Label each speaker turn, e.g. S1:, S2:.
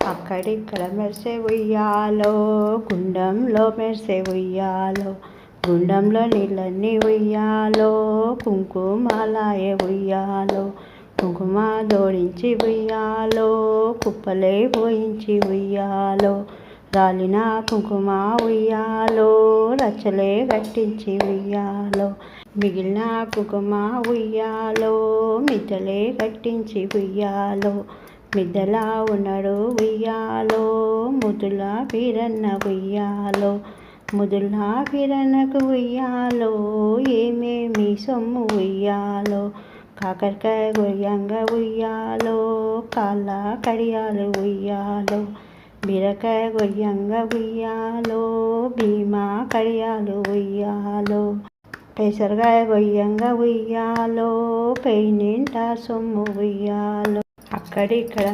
S1: అక్కడిక్కడ మెరిసే ఉయ్యాలో, గుండంలో మెరిసే ఉయ్యాలో, గుండంలో నీళ్ళన్నీ ఉయ్యాలో, కుంకుమలాయే ఉయ్యాలో, కుంకుమ జోడించి ఉయ్యాలో, కుప్పలే పోయించి ఉయ్యాలో, రాలిన కుంకుమ ఉయ్యాలో, రచ్చలే కట్టించి ఉయ్యాలో, మిగిలిన కుంకుమ ఉయ్యాలో, మిద్దలే కట్టించి ఉయ్యాలో, మిద్దలా ఉన్నాడు ఉయ్యాలో, ముద్దుల వీరన్న ఉయ్యాలో, ముద్దుల వీరన్నకు ఉయ్యాలో, ఏమేమి సొమ్ము ఉయ్యాలో, కాకరకాయ గొయ్యంగా ఉయ్యాలో, కాళ్ళ కడియాలు ఉయ్యాలో, బీరకాయ గొయ్యంగా ఉయ్యాలో, భీమా కడియాలు ఉయ్యాలో, పెసరకాయ గొయ్యంగా ఉయ్యాలో, పెయినింట సొమ్ము ఉయ్యాలో, అక్కడిక్కడ